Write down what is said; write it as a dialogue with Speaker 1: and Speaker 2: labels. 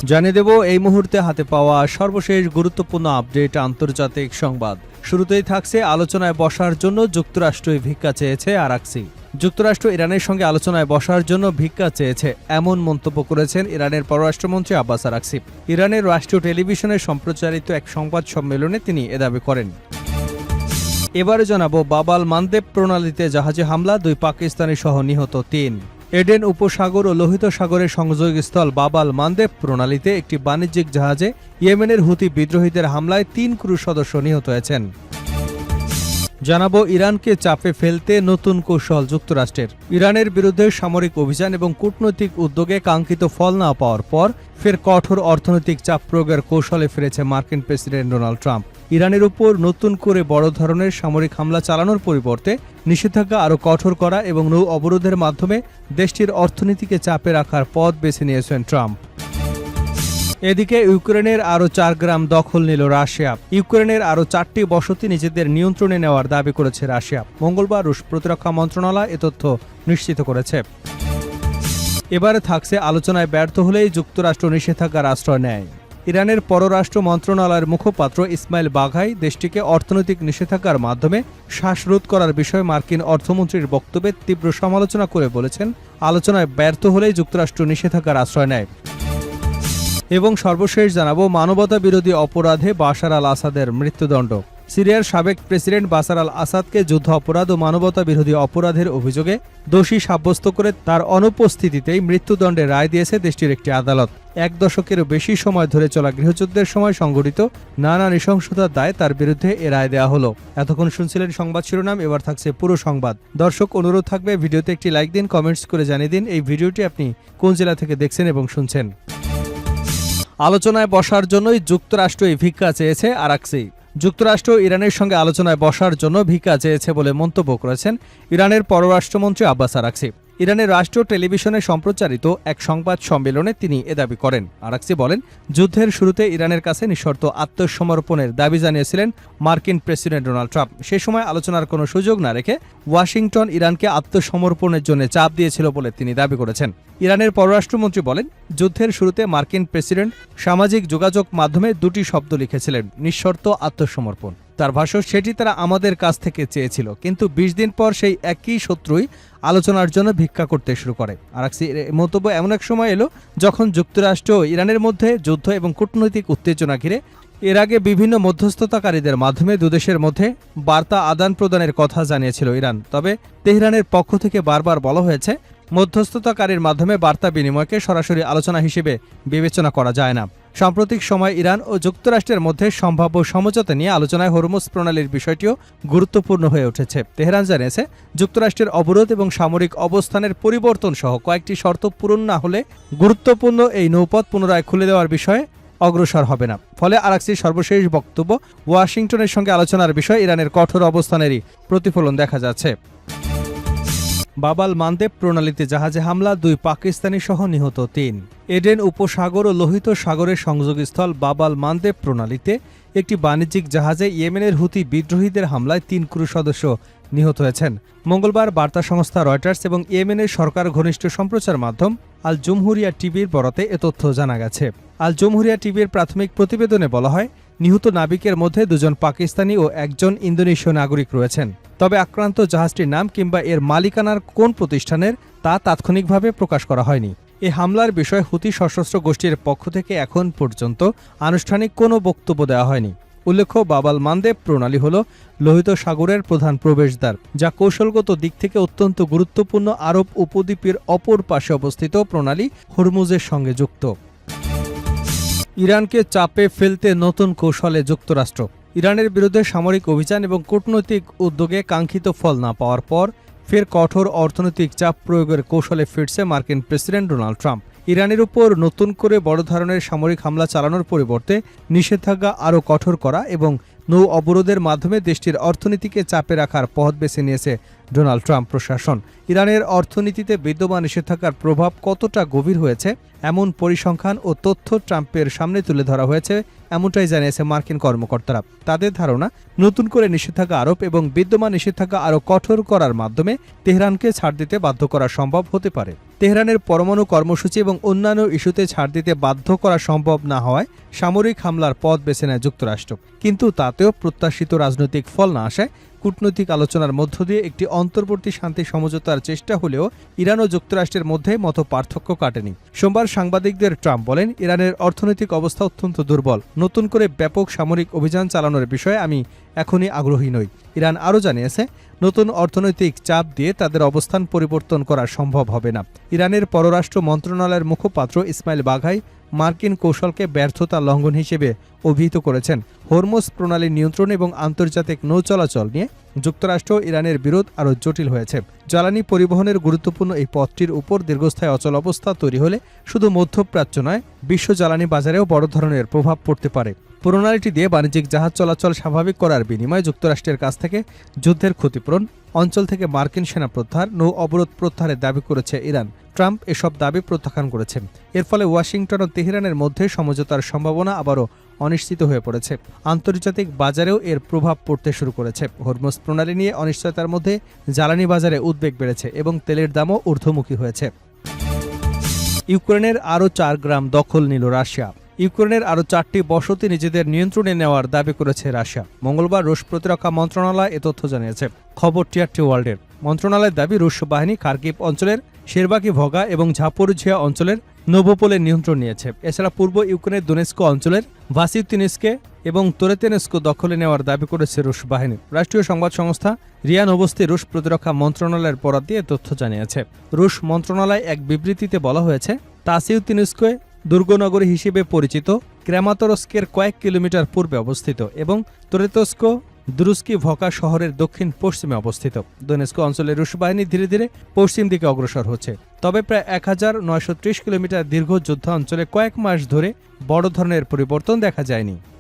Speaker 1: জানিয়ে দেব এই মুহূর্তে হাতে পাওয়া সর্বশেষ গুরুত্বপূর্ণ আপডেট আন্তর্জাতিক সংবাদ। শুরুতেই থাকছে আলোচনায় বসার জন্য যুক্তরাষ্ট্রই ভিক্ষা চেয়েছে আরাকসি। যুক্তরাষ্ট্র ইরানের সঙ্গে আলোচনায় বসার জন্য ভিক্ষা চেয়েছে এমন মন্তব্য করেছেন ইরানের পররাষ্ট্রমন্ত্রী আব্বাস আরাকসি। ইরানের রাষ্ট্রীয় টেলিভিশনে সম্প্রচারিত এক সংবাদ সম্মেলনে তিনি এ দাবি করেন। এবারে জানাবো বাবাল মানদেব প্রণালীতে জাহাজে হামলা, 2 পাকিস্তানি সহ নিহত 3। এডেন উপসাগর ও লোহিত সাগরের সংযোগস্থল বাবাল মানদেব প্রণালীতে একটি বাণিজ্যিক জাহাজে ইয়েমেনের হুতি বিদ্রোহীদের হামলায় 3 ক্রু সদস্য নিহত হয়েছেন। জানাবো ইরানকে চাপে ফেলতে নতুন কৌশল যুক্তরাষ্ট্রের। ইরানের বিরুদ্ধে সামরিক অভিযান এবং কূটনৈতিক উদ্যোগে কাঙ্ক্ষিত ফল না পাওয়ার পর ফের কঠোর অর্থনৈতিক চাপ প্রয়োগের কৌশলে ফিরেছে মার্কিন প্রেসিডেন্ট ডোনাল্ড ট্রাম্প। ইরানের উপর নতুন করে বড় ধরনের সামরিক হামলা চালানোর পরিবর্তে নিষেধাজ্ঞা আরও কঠোর করা এবং নৌ অবরোধের মাধ্যমে দেশটির অর্থনীতিকে চাপে রাখার পথ বেছে নিয়েছেন ট্রাম্প। এদিকে ইউক্রেনের আরও 4 গ্রাম দখল নিল রাশিয়া। ইউক্রেনের আরও 4টি বসতি নিজেদের নিয়ন্ত্রণে নেওয়ার দাবি করেছে রাশিয়া। মঙ্গলবার রুশ প্রতিরক্ষা মন্ত্রণালয় এ তথ্য নিশ্চিত করেছে। এবারে থাকছে আলোচনায় ব্যর্থ হলেই যুক্তরাষ্ট্র নিষেধাজ্ঞার আশ্রয় নেয়। ইরানের পররাষ্ট্র মন্ত্রণালয়ের মুখপাত্র ইসমাইল বাঘাই দেশটিকে অর্থনৈতিক নিষেধাজ্ঞার মাধ্যমে শ্বাসরোধ করার বিষয়ে মার্কিন অর্থমন্ত্রীর বক্তব্যে তীব্র সমালোচনা করে বলেছেন, আলোচনায় ব্যর্থ হলেই যুক্তরাষ্ট্র নিষেধাজ্ঞার আশ্রয় নেয়। এবং সর্বশেষ জানাবো মানবতা বিরোধী অপরাধে বাশার আল আসাদের মৃত্যুদণ্ড। সিরিয়ার সাবেক প্রেসিডেন্ট বাশার আল আসাদকে যুদ্ধ অপরাধ ও মানবতা বিরোধী অপরাধের অভিযোগে দোষী সাব্যস্ত করে তার অনুপস্থিতিতেই মৃত্যুদণ্ডের রায় দিয়েছে দেশটির একটি আদালত। 1 দশকেরও বেশি সময় ধরে চলা গৃহযুদ্ধের সময় সংঘটিত নানা নৃশংসতার দায়ে তার বিরুদ্ধে এ রায় দেওয়া হলো। এতক্ষণ শুনছিলেন সংবাদ শিরোনাম, এবার থাকছে পুরো সংবাদ। দর্শক, অনুরোধ থাকবে ভিডিওতে একটি লাইক দিন, কমেন্টস করে জানিয়ে দিন এই ভিডিওটি আপনি কোন জেলা থেকে দেখছেন এবং শুনছেন। আলোচনায় বসার জন্যই যুক্তরাষ্ট্রই ভিক্ষা চেয়েছে আরাকসি। যুক্তরাষ্ট্র ইরানের সঙ্গে আলোচনায় বসার জন্য ভিক্ষা চেয়েছে বলে মন্তব্য করেছেন ইরানের পররাষ্ট্রমন্ত্রী আব্বাস আরাকসি। ইরানের রাষ্ট্রীয় টেলিভিশনে সম্প্রচারিত এক সংবাদ সম্মেলনে তিনি এ দাবি করেন। আরাকসি বলেন, যুদ্ধের শুরুতে ইরানের কাছে নিঃশর্ত আত্মসমর্পণের দাবি জানিয়েছিলেন মার্কিন প্রেসিডেন্ট ডোনাল্ড ট্রাম্প। সে সময় আলোচনার কোনো সুযোগ না রেখে ওয়াশিংটন ইরানকে আত্মসমর্পণের জন্য চাপ দিয়েছিল বলে তিনি দাবি করেছেন। ইরানের পররাষ্ট্রমন্ত্রী বলেন, যুদ্ধের শুরুতে মার্কিন প্রেসিডেন্ট সামাজিক যোগাযোগ মাধ্যমে 2টি শব্দ লিখেছিলেন, নিঃশর্ত আত্মসমর্পণ। তার ভাষ্য, সেটি তারা আমাদের কাছ থেকে চেয়েছিল, কিন্তু 20 দিন পর সেই একই শত্রুই আলোচনার জন্য ভিক্ষা করতে শুরু করে। আরাকসির মন্তব্য এমন এক সময় এলো যখন যুক্তরাষ্ট্র ইরানের মধ্যে যুদ্ধ এবং কূটনৈতিক উত্তেজনা ঘিরে এর আগে বিভিন্ন মধ্যস্থতাকারীদের মাধ্যমে দুদেশের মধ্যে বার্তা আদান প্রদানের কথা জানিয়েছিল ইরান। তবে তেহরানের পক্ষ থেকে বারবার বলা হয়েছে, মধ্যস্থতাকারীর মাধ্যমে বার্তা বিনিময়কে সরাসরি আলোচনা হিসেবে বিবেচনা করা যায় না। সাম্প্রতিক সময় ইরান ও যুক্তরাষ্ট্রের মধ্যে সম্ভাব্য সমঝোতা নিয়ে আলোচনায় হরমুজ প্রণালীর বিষয়টিও গুরুত্বপূর্ণ হয়ে উঠেছে। তেহরান জানিয়েছে, যুক্তরাষ্ট্রের অবরোধ এবং সামরিক অবস্থানের পরিবর্তন সহ কয়েকটি শর্ত পূরণ না হলে গুরুত্বপূর্ণ এই নৌপথ পুনরায় খুলে দেওয়ার বিষয়ে অগ্রসর হবে না। ফলে আরাকসির সর্বশেষ বক্তব্য ওয়াশিংটনের সঙ্গে আলোচনার বিষয়ে ইরানের কঠোর অবস্থানেরই প্রতিফলন দেখা যাচ্ছে। বাবাল মানদেব প্রণালীতে জাহাজে হামলা, 2 পাকিস্তানি সহ নিহত 3। এডেন উপসাগর ও লোহিত সাগরের সংযোগস্থল বাবাল মানদেব প্রণালীতে একটি বাণিজ্যিক জাহাজে ইয়েমেনের হুতি বিদ্রোহীদের হামলায় 3 ক্রু সদস্য নিহত হয়েছেন। মঙ্গলবার বার্তা সংস্থা রয়টার্স এবং ইয়েমেনের সরকার ঘনিষ্ঠ সম্প্রচার মাধ্যম আল জুমহুরিয়া টিভির বরাতে এ তথ্য জানা গেছে। আল জুমহুরিয়া টিভির প্রাথমিক প্রতিবেদনে বলা হয়, নিহত নাবিকের মধ্যে 2 জন পাকিস্তানি ও 1 জন ইন্দোনেশীয় নাগরিক রয়েছেন। তবে আক্রান্ত জাহাজটির নাম কিংবা এর মালিকানার কোন প্রতিষ্ঠানের তা তাৎক্ষণিকভাবে প্রকাশ করা হয়নি। এই হামলার বিষয়ে হুতি সশস্ত্র গোষ্ঠীর পক্ষ থেকে এখন পর্যন্ত আনুষ্ঠানিক কোনো বক্তব্য দেওয়া হয়নি। উল্লেখ্য, বাবাল মানদেব প্রণালী হল লোহিত সাগরের প্রধান প্রবেশদ্বার, যা কৌশলগত দিক থেকে অত্যন্ত গুরুত্বপূর্ণ আরব উপদ্বীপের অপর পাশে অবস্থিত প্রণালী হরমুজের সঙ্গে যুক্ত। ইরানকে চাপে ফেলতে নতুন কৌশলে যুক্তরাষ্ট্র। ইরানের বিরুদ্ধে সামরিক অভিযান এবং কূটনৈতিক উদ্যোগে কাঙ্ক্ষিত ফল না পাওয়ার পর ফের কঠোর অর্থনৈতিক চাপ প্রয়োগের কৌশলে ফিরছে মার্কিন প্রেসিডেন্ট ডোনাল্ড ট্রাম্প। ইরানের উপর নতুন করে বড় ধরনের সামরিক হামলা চালানোর পরিবর্তে নিষেধাজ্ঞা আরও কঠোর করা এবং নৌ অবরোধের মাধ্যমে দেশটির অর্থনীতিকে চাপে রাখার পথ বেছে নিয়েছে ডোনাল্ড ট্রাম্প প্রশাসন। ইরানের অর্থনীতিতে বিদ্যমান নিষেধাজ্ঞার প্রভাব কতটা গভীর হয়েছে এমন পরিসংখ্যান ও তথ্য ট্রাম্পের সামনে তুলে ধরা হয়েছে, এমনটাই জানিয়েছে মার্কিন কর্মকর্তারা। তাদের ধারণা, নতুন করে নিষেধাজ্ঞা আরোপ এবং বিদ্যমান নিষেধাজ্ঞা আরও কঠোর করার মাধ্যমে তেহরানকে ছাড় দিতে বাধ্য করা সম্ভব হতে পারে। তেহরানের পরমাণু কর্মসূচি এবং অন্যান্য ইস্যুতে ছাড় দিতে বাধ্য করা সম্ভব না হওয়ায় সামরিক হামলার পথ বেছে নেয় যুক্তরাষ্ট্র। কিন্তু তাতেও প্রত্যাশিত রাজনৈতিক ফল না আসায় কূটনৈতিক আলোচনার মধ্য দিয়ে একটি অন্তর্বর্তী শান্তি সমঝোতার চেষ্টা হলেও ইরান ও যুক্তরাষ্ট্রের মধ্যে মতো পার্থক্য কাটেনি। সোমবার সাংবাদিকদের ট্রাম্প বলেন, ইরানের অর্থনৈতিক অবস্থা অত্যন্ত দুর্বল। নতুন করে ব্যাপক সামরিক অভিযান চালানোর বিষয়ে আমি এখনই আগ্রহী নই। ইরান আরও জানিয়েছে, নতুন অর্থনৈতিক চাপ দিয়ে তাদের অবস্থান পরিবর্তন করা সম্ভব হবে না। ইরানের পররাষ্ট্র মন্ত্রণালয়ের মুখপাত্র ইসমাইল বাঘাই মার্কিন কৌশলকে ব্যর্থতা লঙ্ঘন হিসেবে অভিহিত করেছেন। হরমুজ প্রণালী নিয়ন্ত্রণ এবং আন্তর্জাতিক নৌ চলাচল নিয়ে যুক্তরাষ্ট্র ইরানের বিরোধ আরও জটিল হয়েছে। জ্বালানি পরিবহনের গুরুত্বপূর্ণ এই পথটির উপর দীর্ঘস্থায়ী অচল অবস্থা তৈরি হলে শুধু মধ্যপ্রাচ্য নয়, বিশ্ব জ্বালানি বাজারেও বড় ধরনের প্রভাব পড়তে পারে। প্রণালীটি দিয়ে বাণিজ্যিক জাহাজ চলাচল স্বাভাবিক করার বিনিময়ে যুক্তরাষ্ট্রের কাছ থেকে যুদ্ধের ক্ষতিপূরণ, অঞ্চল থেকে মার্কিন সেনা প্রত্যাহার, নৌ অবরোধ প্রত্যাহারের দাবি করেছে ইরান। ট্রাম্প এসব দাবি প্রত্যাখ্যান করেছেন। এর ফলে ওয়াশিংটন ও তেহরানের মধ্যে সমঝোতার সম্ভাবনা আবারও অনিশ্চিত হয়ে পড়েছে। আন্তর্জাতিক বাজারেও এর প্রভাব পড়তে শুরু করেছে। হরমুজ প্রণালী নিয়ে অনিশ্চয়তার মধ্যে জ্বালানি বাজারে উদ্বেগ বেড়েছে এবং তেলের দামও ঊর্ধ্বমুখী হয়েছে। ইউক্রেনের আরও 4 গ্রাম দখল নিল রাশিয়া। ইউক্রেনের আরও 4টি বসতি নিজেদের নিয়ন্ত্রণে নেওয়ার দাবি করেছে রাশিয়া। মঙ্গলবার রুশ প্রতিরক্ষা মন্ত্রণালয় এ তথ্য জানিয়েছে। খবর টিআরটি ওয়ার্ল্ডের। মন্ত্রণালয়ের দাবি, রুশ বাহিনী খার্কিভ অঞ্চলের শেরবাকি ভগা এবং ঝাপোরিঝিয়া অঞ্চলের নোভোপোলের নিয়ন্ত্রণ নিয়েছে। এছাড়া পূর্ব ইউক্রেনের দোনেস্কো অঞ্চলের ভাসিউতিনিস্কে এবং তোরেতেনেস্কো দখলে নেওয়ার দাবি করেছে রুশ বাহিনী। রাষ্ট্রীয় সংবাদ সংস্থা রিয়া নোভোস্তি রুশ প্রতিরক্ষা মন্ত্রণালয়ের বরাত দিয়ে তথ্য জানিয়েছে। রুশ মন্ত্রণালয় এক বিবৃতিতে বলা হয়েছে, তাসিউতিনিস্কে দুর্গনগরী হিসেবে পরিচিত ক্র্যামাতরস্কের কয়েক কিলোমিটার পূর্বে অবস্থিত এবং তোরেতস্কো দ্রুস্কি ভকা শহরের দক্ষিণ পশ্চিমে অবস্থিত। দোনেস্কো অঞ্চলের রুশ বাহিনী ধীরে ধীরে পশ্চিম দিকে অগ্রসর হচ্ছে। তবে প্রায় 1930 কিলোমিটার দীর্ঘ যুদ্ধাঞ্চলে কয়েক মাস ধরে বড় ধরনের পরিবর্তন দেখা যায়নি।